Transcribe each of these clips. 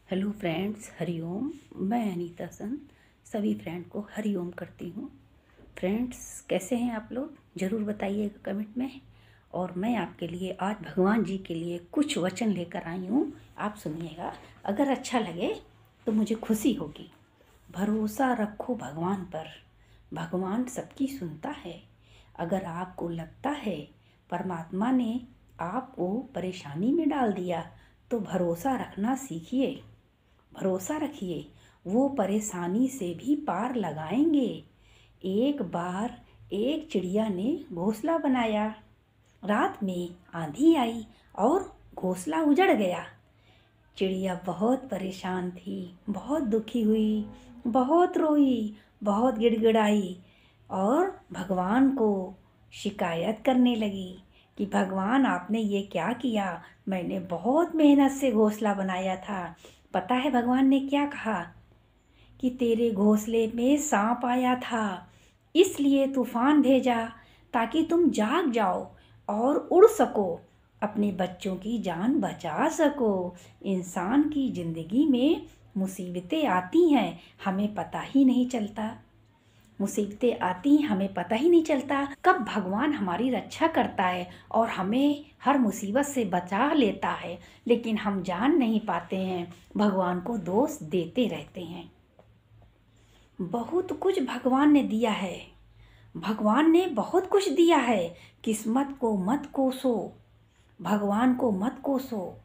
Hello friends, Hariom. मैं अनीता सन सभी friend को हरिओम करती हूँ। फ्रेंड्स, कैसे हैं आप लोग? ज़रूर बताइएगा कमेंट में। और मैं आपके लिए आज भगवान जी के लिए कुछ वचन लेकर आई हूँ। आप सुनिएगा, अगर अच्छा लगे तो मुझे खुशी होगी। भरोसा रखो भगवान पर, भगवान सबकी सुनता है। अगर आपको लगता है परमात्मा ने आपको परेशानी में डाल दिया तो भरोसा रखना सीखिए। भरोसा रखिए, वो परेशानी से भी पार लगाएंगे। एक बार एक चिड़िया ने घोंसला बनाया। रात में आंधी आई और घोंसला उजड़ गया। चिड़िया बहुत परेशान थी, बहुत दुखी हुई, बहुत रोई, बहुत गिड़गिड़ाई और भगवान को शिकायत करने लगी कि भगवान, आपने ये क्या किया? मैंने बहुत मेहनत से घोंसला बनाया था। पता है भगवान ने क्या कहा? कि तेरे घोंसले में सांप आया था, इसलिए तूफान भेजा ताकि तुम जाग जाओ और उड़ सको, अपने बच्चों की जान बचा सको। इंसान की ज़िंदगी में मुसीबतें आती हैं, हमें पता ही नहीं चलता। मुसीबतें आती हैं, हमें पता ही नहीं चलता कब भगवान हमारी रक्षा करता है और हमें हर मुसीबत से बचा लेता है। लेकिन हम जान नहीं पाते हैं, भगवान को दोष देते रहते हैं। बहुत कुछ भगवान ने दिया है, भगवान ने बहुत कुछ दिया है। किस्मत को मत कोसो, भगवान को मत कोसो।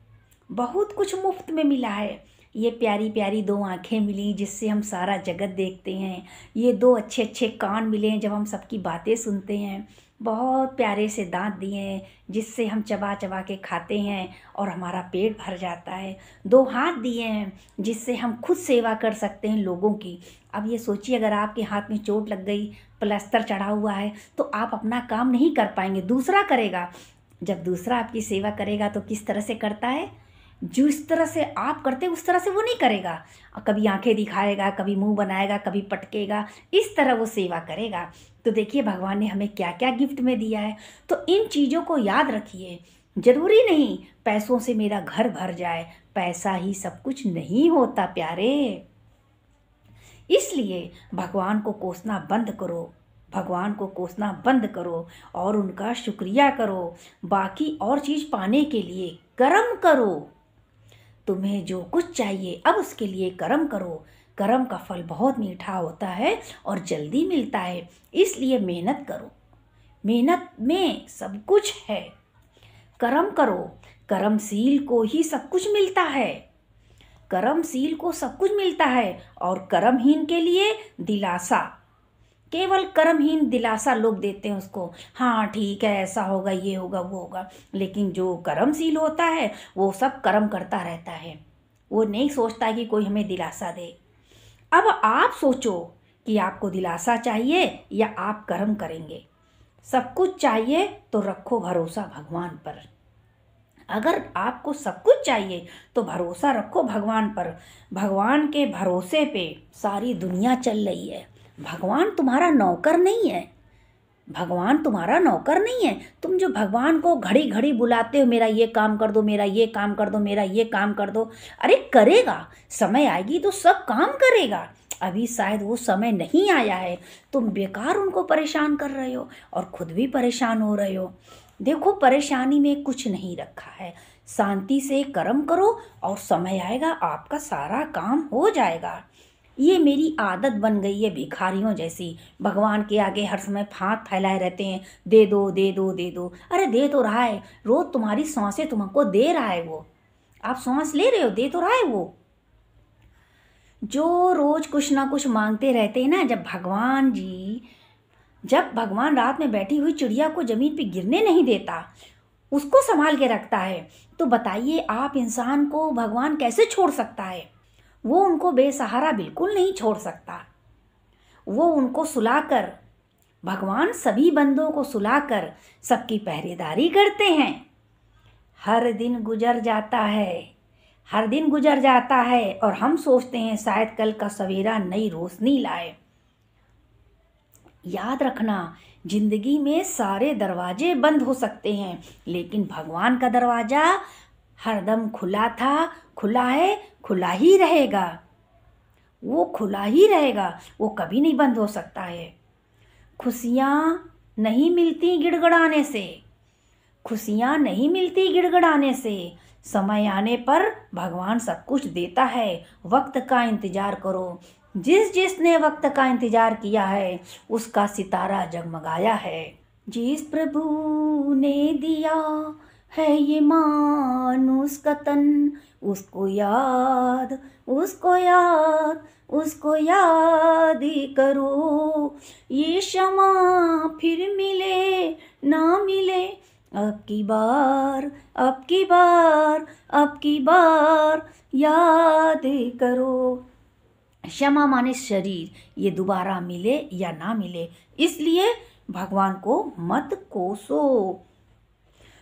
बहुत कुछ मुफ्त में मिला है। ये प्यारी प्यारी दो आँखें मिली जिससे हम सारा जगत देखते हैं। ये दो अच्छे अच्छे कान मिले हैं जब हम सबकी बातें सुनते हैं। बहुत प्यारे से दांत दिए हैं जिससे हम चबा चबा के खाते हैं और हमारा पेट भर जाता है। दो हाथ दिए हैं जिससे हम खुद सेवा कर सकते हैं लोगों की। अब ये सोचिए, अगर आपके हाथ में चोट लग गई, प्लास्टर चढ़ा हुआ है, तो आप अपना काम नहीं कर पाएंगे, दूसरा करेगा। जब दूसरा आपकी सेवा करेगा तो किस तरह से करता है? जो इस तरह से आप करते उस तरह से वो नहीं करेगा। कभी आंखें दिखाएगा, कभी मुंह बनाएगा, कभी पटकेगा, इस तरह वो सेवा करेगा। तो देखिए भगवान ने हमें क्या क्या गिफ्ट में दिया है। तो इन चीज़ों को याद रखिए। जरूरी नहीं पैसों से मेरा घर भर जाए, पैसा ही सब कुछ नहीं होता प्यारे। इसलिए भगवान को कोसना बंद करो, भगवान को कोसना बंद करो और उनका शुक्रिया करो। बाकी और चीज़ पाने के लिए कर्म करो। तुम्हें जो कुछ चाहिए अब उसके लिए कर्म करो। कर्म का फल बहुत मीठा होता है और जल्दी मिलता है, इसलिए मेहनत करो। मेहनत में सब कुछ है। कर्म करो, कर्मशील को ही सब कुछ मिलता है। कर्मशील को सब कुछ मिलता है और कर्महीन के लिए दिलासा। केवल कर्महीन दिलासा लोग देते हैं उसको, हाँ ठीक है, ऐसा होगा, ये होगा, वो होगा। लेकिन जो कर्मशील होता है वो सब कर्म करता रहता है, वो नहीं सोचता कि कोई हमें दिलासा दे। अब आप सोचो कि आपको दिलासा चाहिए या आप कर्म करेंगे। सब कुछ चाहिए तो रखो भरोसा भगवान पर। अगर आपको सब कुछ चाहिए तो भरोसा रखो भगवान पर। भगवान के भरोसे पे सारी दुनिया चल रही है। भगवान तुम्हारा नौकर नहीं है, भगवान तुम्हारा नौकर नहीं है। तुम जो भगवान को घड़ी घड़ी बुलाते हो, मेरा ये काम कर दो, मेरा ये काम कर दो, मेरा ये काम कर दो, अरे करेगा, समय आएगी तो सब काम करेगा। अभी शायद वो समय नहीं आया है, तुम बेकार उनको परेशान कर रहे हो और खुद भी परेशान हो रहे हो। देखो, परेशानी में कुछ नहीं रखा है। शांति से कर्म करो और समय आएगा आपका सारा काम हो जाएगा। ये मेरी आदत बन गई है भिखारियों जैसी, भगवान के आगे हर समय हाथ फैलाए रहते हैं, दे दो दे दो दे दो। अरे दे तो रहा है, रोज तुम्हारी सांसें तुमको दे रहा है वो, आप सांस ले रहे हो, दे तो रहा है वो। जो रोज कुछ ना कुछ मांगते रहते हैं ना, जब भगवान रात में बैठी हुई चिड़िया को जमीन पे गिरने नहीं देता, उसको संभाल के रखता है, तो बताइए आप इंसान को भगवान कैसे छोड़ सकता है? वो उनको बेसहारा बिल्कुल नहीं छोड़ सकता। वो उनको सुलाकर, भगवान सभी बंदों को सुलाकर सबकी पहरेदारी करते हैं। हर दिन गुजर जाता है, हर दिन गुजर जाता है और हम सोचते हैं शायद कल का सवेरा नई रोशनी लाए। याद रखना, जिंदगी में सारे दरवाजे बंद हो सकते हैं लेकिन भगवान का दरवाजा हरदम खुला था, खुला है, खुला ही रहेगा। वो खुला ही रहेगा, वो कभी नहीं बंद हो सकता है। खुशियाँ नहीं मिलती गिड़गिड़ाने से, खुशियाँ नहीं मिलती गिड़गिड़ाने से। समय आने पर भगवान सब कुछ देता है। वक्त का इंतज़ार करो। जिसने वक्त का इंतज़ार किया है उसका सितारा जगमगाया है। जिस प्रभु ने दिया है ये मानुष का तन, उसको याद, उसको याद, उसको याद ही करो। ये क्षमा फिर मिले ना मिले, अब की बार, अब की बार, अब की बार याद करो। क्षमा माने शरीर, ये दोबारा मिले या ना मिले, इसलिए भगवान को मत कोसो।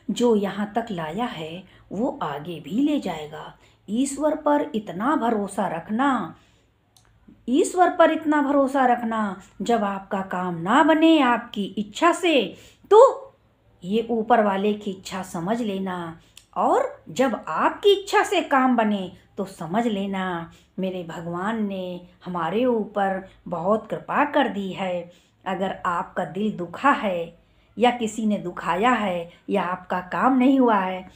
जो यहाँ तक लाया है वो आगे भी ले जाएगा। ईश्वर पर इतना भरोसा रखना, ईश्वर पर इतना भरोसा रखना, जब आपका काम ना बने आपकी इच्छा से तो ये ऊपर वाले की इच्छा समझ लेना, और जब आपकी इच्छा से काम बने तो समझ लेना मेरे भगवान ने हमारे ऊपर बहुत कृपा कर दी है। अगर आपका दिल दुखा है या किसी ने दुखाया है या आपका काम नहीं हुआ है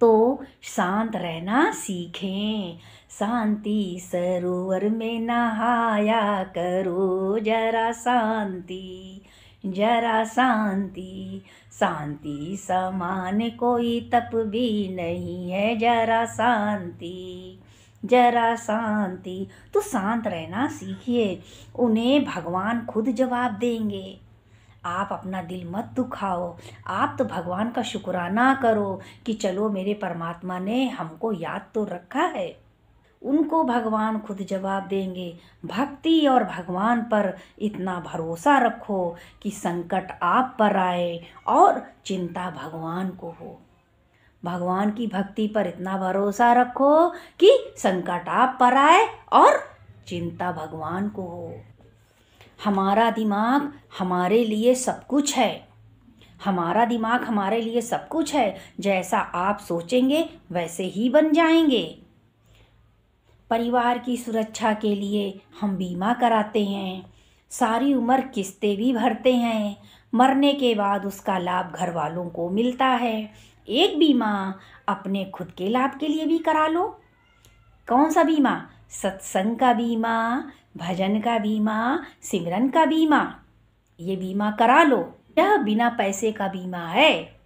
तो शांत रहना सीखें। शांति सरोवर में नहाया करो, जरा शांति, जरा शांति। शांति समान कोई तप भी नहीं है, जरा शांति, जरा शांति। तो शांत रहना सीखिए, उन्हें भगवान खुद जवाब देंगे। आप अपना दिल मत दुखाओ। आप तो भगवान का शुक्राना करो कि चलो मेरे परमात्मा ने हमको याद तो रखा है। उनको भगवान खुद जवाब देंगे। भक्ति और भगवान पर इतना भरोसा रखो कि संकट आप पर आए और चिंता भगवान को हो। भगवान की भक्ति पर इतना भरोसा रखो कि संकट आप पर आए और चिंता भगवान को हो। हमारा दिमाग हमारे लिए सब कुछ है, हमारा दिमाग हमारे लिए सब कुछ है। जैसा आप सोचेंगे वैसे ही बन जाएंगे। परिवार की सुरक्षा के लिए हम बीमा कराते हैं, सारी उम्र किस्तें भी भरते हैं, मरने के बाद उसका लाभ घर वालों को मिलता है। एक बीमा अपने खुद के लाभ के लिए भी करा लो। कौन सा बीमा? सत्संग का बीमा, भजन का बीमा, सिमरन का बीमा, ये बीमा करा लो। यह बिना पैसे का बीमा है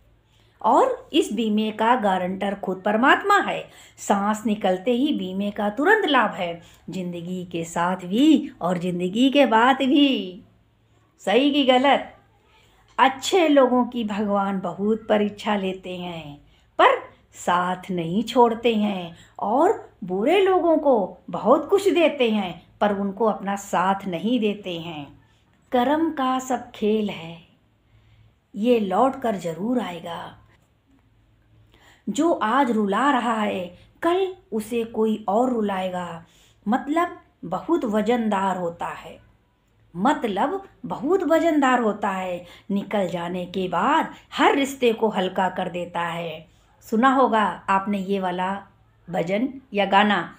और इस बीमे का गारंटर खुद परमात्मा है। सांस निकलते ही बीमे का तुरंत लाभ है, जिंदगी के साथ भी और जिंदगी के बाद भी। सही कि गलत? अच्छे लोगों की भगवान बहुत परीक्षा लेते हैं पर साथ नहीं छोड़ते हैं, और बुरे लोगों को बहुत कुछ देते हैं पर उनको अपना साथ नहीं देते हैं। कर्म का सब खेल है, ये लौट कर जरूर आएगा। जो आज रुला रहा है कल उसे कोई और रुलाएगा। मतलब बहुत वजनदार होता है, मतलब बहुत वजनदार होता है। निकल जाने के बाद हर रिश्ते को हल्का कर देता है। सुना होगा आपने ये वाला भजन या गाना,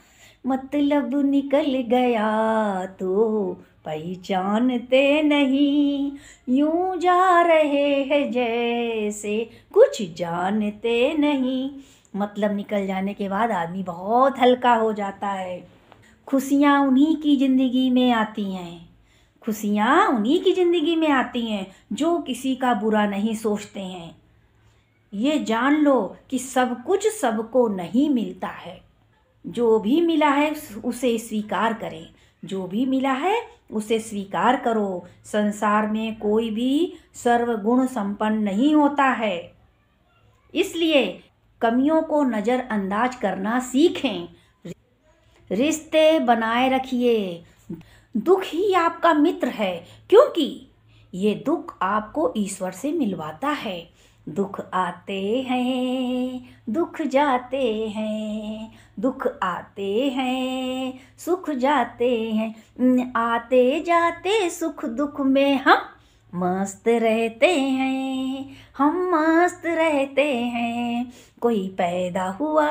मतलब निकल गया तो पहचानते नहीं, यूं जा रहे हैं जैसे कुछ जानते नहीं। मतलब निकल जाने के बाद आदमी बहुत हल्का हो जाता है। खुशियाँ उन्हीं की ज़िंदगी में आती हैं, खुशियाँ उन्हीं की ज़िंदगी में आती हैं जो किसी का बुरा नहीं सोचते हैं। ये जान लो कि सब कुछ सबको नहीं मिलता है। जो भी मिला है उसे स्वीकार करें, जो भी मिला है उसे स्वीकार करो। संसार में कोई भी सर्वगुण संपन्न नहीं होता है, इसलिए कमियों को नज़रअंदाज करना सीखें। रिश्ते बनाए रखिए। दुख ही आपका मित्र है, क्योंकि ये दुख आपको ईश्वर से मिलवाता है। दुख आते हैं, दुख जाते हैं, दुख आते हैं, सुख जाते हैं। आते जाते सुख दुख में हम मस्त रहते हैं, हम मस्त रहते हैं। कोई पैदा हुआ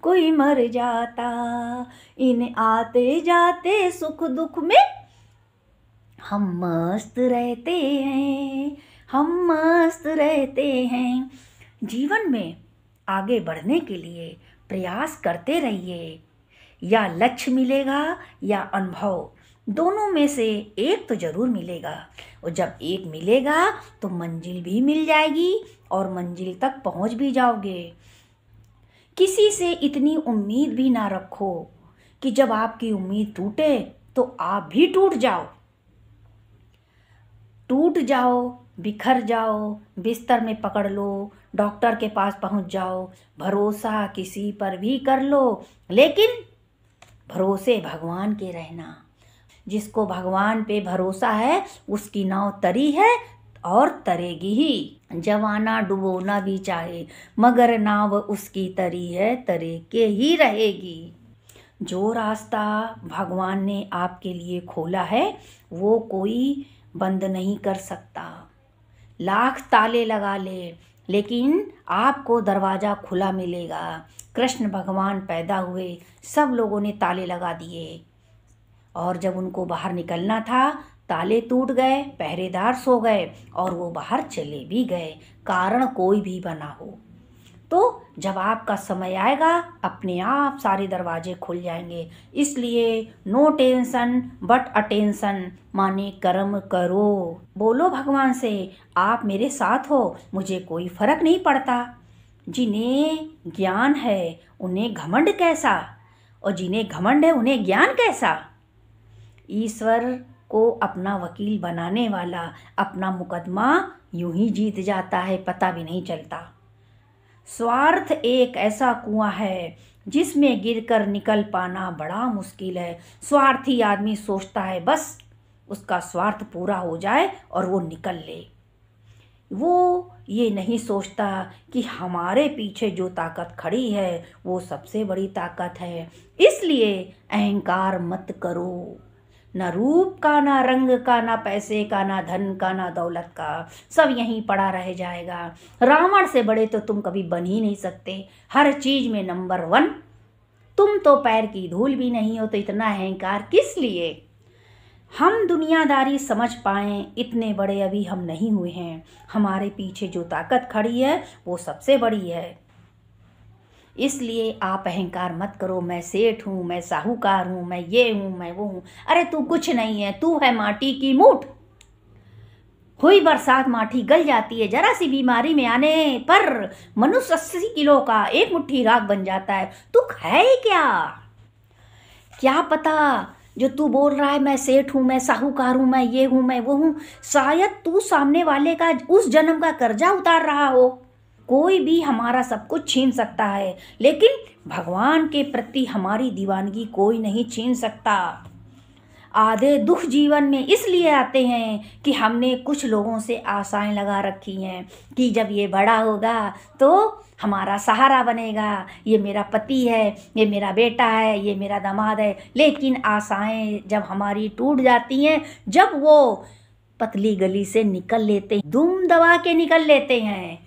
कोई मर जाता, इन आते जाते सुख दुख में हम मस्त रहते हैं, हम मस्त रहते हैं। जीवन में आगे बढ़ने के लिए प्रयास करते रहिए। या लक्ष्य मिलेगा या अनुभव, दोनों में से एक तो ज़रूर मिलेगा। और जब एक मिलेगा तो मंजिल भी मिल जाएगी और मंजिल तक पहुंच भी जाओगे। किसी से इतनी उम्मीद भी ना रखो कि जब आपकी उम्मीद टूटे तो आप भी टूट जाओ। टूट जाओ, बिखर जाओ, बिस्तर में पकड़ लो, डॉक्टर के पास पहुंच जाओ, भरोसा किसी पर भी कर लो, लेकिन भरोसे भगवान के रहना। जिसको भगवान पे भरोसा है उसकी नाव तरी है और तरेगी ही। जवाना डुबोना भी चाहे मगर नाव उसकी तरी है, तरे के ही रहेगी। जो रास्ता भगवान ने आपके लिए खोला है वो कोई बंद नहीं कर सकता। लाख ताले लगा ले लेकिन आपको दरवाज़ा खुला मिलेगा। कृष्ण भगवान पैदा हुए, सब लोगों ने ताले लगा दिए और जब उनको बाहर निकलना था ताले टूट गए, पहरेदार सो गए और वो बाहर चले भी गए। कारण कोई भी बना हो तो जब आपका समय आएगा अपने आप सारे दरवाजे खुल जाएंगे। इसलिए नो टेंशन बट अटेंशन, माने कर्म करो। बोलो भगवान से आप मेरे साथ हो, मुझे कोई फर्क नहीं पड़ता। जिन्हें ज्ञान है उन्हें घमंड कैसा, और जिन्हें घमंड है उन्हें ज्ञान कैसा। ईश्वर को अपना वकील बनाने वाला अपना मुकदमा यूं ही जीत जाता है, पता भी नहीं चलता। स्वार्थ एक ऐसा कुआं है जिसमें गिरकर निकल पाना बड़ा मुश्किल है। स्वार्थी आदमी सोचता है बस उसका स्वार्थ पूरा हो जाए और वो निकल ले। वो ये नहीं सोचता कि हमारे पीछे जो ताकत खड़ी है वो सबसे बड़ी ताकत है। इसलिए अहंकार मत करो। ना रूप का, ना रंग का, ना पैसे का, ना धन का, ना दौलत का, सब यहीं पड़ा रह जाएगा। रावण से बड़े तो तुम कभी बन ही नहीं सकते, हर चीज में नंबर 1। तुम तो पैर की धूल भी नहीं हो, तो इतना अहंकार किस लिए। हम दुनियादारी समझ पाएं इतने बड़े अभी हम नहीं हुए हैं। हमारे पीछे जो ताकत खड़ी है वो सबसे बड़ी है। इसलिए आप अहंकार मत करो, मैं सेठ हूँ, मैं साहूकार हूँ, मैं ये हूँ, मैं वो हूँ। अरे तू कुछ नहीं है, तू है माटी की मूठ। हुई बरसात माटी गल जाती है, जरा सी बीमारी में आने पर मनुष्य 80 किलो का एक मुट्ठी राख बन जाता है। तू है क्या? क्या पता जो तू बोल रहा है मैं सेठ हूँ, मैं साहूकार हूँ, मैं ये हूँ, मैं वो हूँ, शायद तू सामने वाले का उस जन्म का कर्जा उतार रहा हो। कोई भी हमारा सब कुछ छीन सकता है लेकिन भगवान के प्रति हमारी दीवानगी कोई नहीं छीन सकता। आधे दुख जीवन में इसलिए आते हैं कि हमने कुछ लोगों से आशाएं लगा रखी हैं कि जब ये बड़ा होगा तो हमारा सहारा बनेगा, ये मेरा पति है, ये मेरा बेटा है, ये मेरा दामाद है। लेकिन आशाएं जब हमारी टूट जाती हैं, जब वो पतली गली से निकल लेते हैं, दुम दबा के निकल लेते हैं,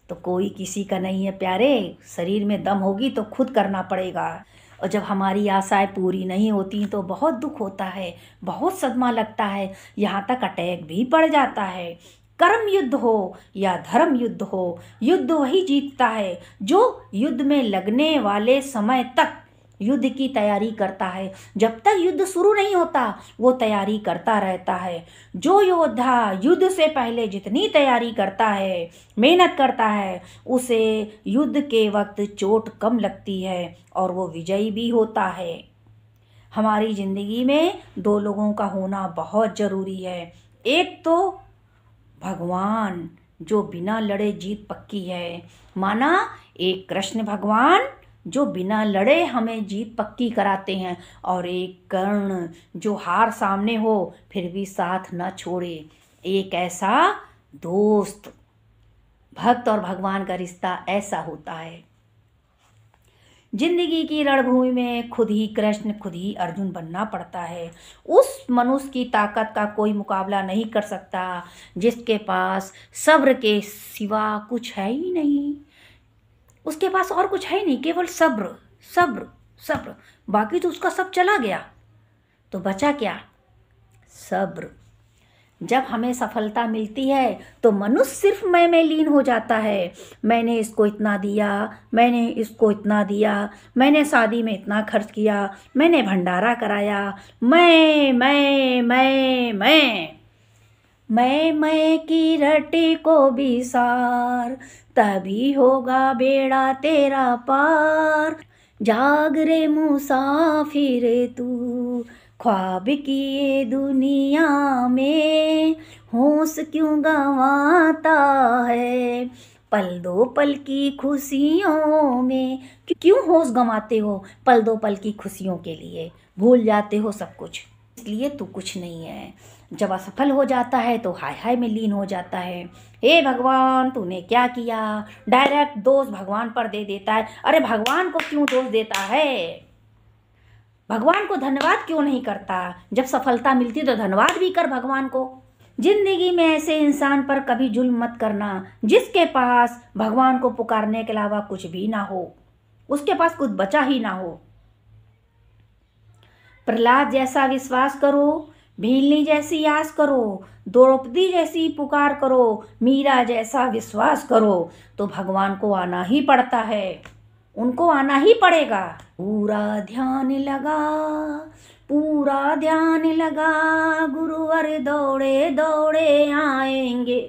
तो कोई किसी का नहीं है प्यारे। शरीर में दम होगी तो खुद करना पड़ेगा। और जब हमारी आशाएं पूरी नहीं होती तो बहुत दुख होता है, बहुत सदमा लगता है, यहाँ तक अटैक भी पड़ जाता है। कर्म युद्ध हो या धर्म युद्ध हो, युद्ध वही जीतता है जो युद्ध में लगने वाले समय तक युद्ध की तैयारी करता है। जब तक युद्ध शुरू नहीं होता वो तैयारी करता रहता है। जो योद्धा युद्ध से पहले जितनी तैयारी करता है, मेहनत करता है, उसे युद्ध के वक्त चोट कम लगती है और वो विजयी भी होता है। हमारी ज़िंदगी में 2 लोगों का होना बहुत ज़रूरी है। एक तो भगवान जो बिना लड़े जीत पक्की है, माना एक कृष्ण भगवान जो बिना लड़े हमें जीत पक्की कराते हैं, और एक कर्ण जो हार सामने हो फिर भी साथ न छोड़े। एक ऐसा दोस्त, भक्त और भगवान का रिश्ता ऐसा होता है। जिंदगी की रणभूमि में खुद ही कृष्ण खुद ही अर्जुन बनना पड़ता है। उस मनुष्य की ताकत का कोई मुकाबला नहीं कर सकता जिसके पास सब्र के सिवा कुछ है ही नहीं। उसके पास और कुछ है नहीं, केवल सब्र सब्र सब्र। बाकी तो उसका सब चला गया, तो बचा क्या? सब्र। जब हमें सफलता मिलती है तो मनुष्य सिर्फ मैं में लीन हो जाता है। मैंने इसको इतना दिया, मैंने इसको इतना दिया, मैंने शादी में इतना खर्च किया, मैंने भंडारा कराया। मैं की रटे को भी सार, तभी होगा बेड़ा तेरा पार। जाग रे मुसाफिर तू, ख्वाब की ये दुनिया में होश क्यों गंवाता है? पल दो पल की खुशियों में क्यों होश गंवाते हो? पल दो पल की खुशियों के लिए भूल जाते हो सब कुछ, इसलिए तू कुछ नहीं है। जब असफल हो जाता है तो हाय हाय में लीन हो जाता है। हे भगवान तूने क्या किया? डायरेक्ट दोष भगवान पर दे देता है। अरे भगवान को क्यों दोष देता है? भगवान को धन्यवाद क्यों नहीं करता? जब सफलता मिलती तो धन्यवाद भी कर भगवान को। जिंदगी में ऐसे इंसान पर कभी जुल्म मत करना जिसके पास भगवान को पुकारने के अलावा कुछ भी ना हो, उसके पास कुछ बचा ही ना हो। प्रहलाद जैसा विश्वास करो, भीलनी जैसी आस करो, द्रौपदी जैसी पुकार करो, मीरा जैसा विश्वास करो, तो भगवान को आना ही पड़ता है, उनको आना ही पड़ेगा। पूरा ध्यान लगा, पूरा ध्यान लगा, गुरुवर दौड़े दौड़े आएंगे,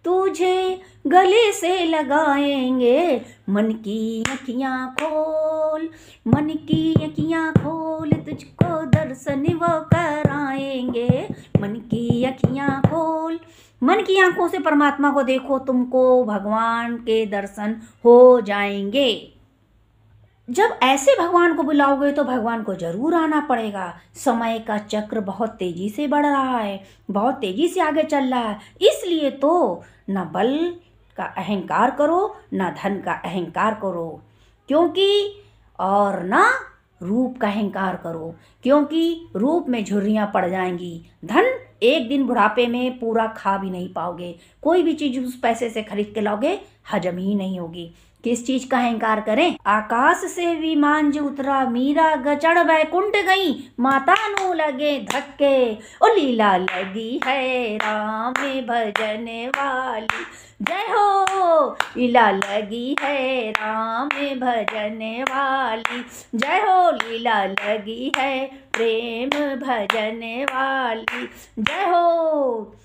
तुझे गले से लगाएंगे। मन की अखियाँ खोल, मन की अखियाँ खोल, तुझको दर्शन वो कराएंगे। मन की अखियाँ खोल, मन की आंखों से परमात्मा को देखो, तुमको भगवान के दर्शन हो जाएंगे। जब ऐसे भगवान को बुलाओगे तो भगवान को जरूर आना पड़ेगा। समय का चक्र बहुत तेजी से बढ़ रहा है, बहुत तेजी से आगे चल रहा है, इसलिए तो न बल का अहंकार करो, न धन का अहंकार करो, क्योंकि और न रूप का अहंकार करो, क्योंकि रूप में झुर्रियाँ पड़ जाएंगी। धन एक दिन बुढ़ापे में पूरा खा भी नहीं पाओगे, कोई भी चीज़ उस पैसे से खरीद के लाओगे हजम ही नहीं होगी। किस चीज का अहंकार करें? आकाश से विमान जो उतरा, मीरा गचड़ बैकुंठ गई, माता नु लगे धक्के, ओ लीला लगी है राम भजन वाली। जय हो, लीला लगी है राम भजन वाली, जय हो, लीला लगी है प्रेम भजन वाली, जय हो।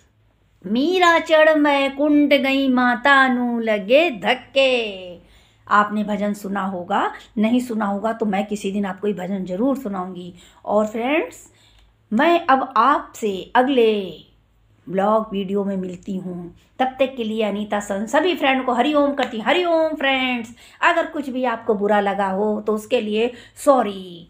मीरा चढ़ बैकुंठ गई, माता नु लगे धक्के। आपने भजन सुना होगा, नहीं सुना होगा तो मैं किसी दिन आपको ये भजन जरूर सुनाऊंगी। और फ्रेंड्स, मैं अब आपसे अगले ब्लॉग वीडियो में मिलती हूँ। तब तक के लिए अनीता सन सभी फ्रेंड को हरिओम करती। हरिओम फ्रेंड्स। अगर कुछ भी आपको बुरा लगा हो तो उसके लिए सॉरी।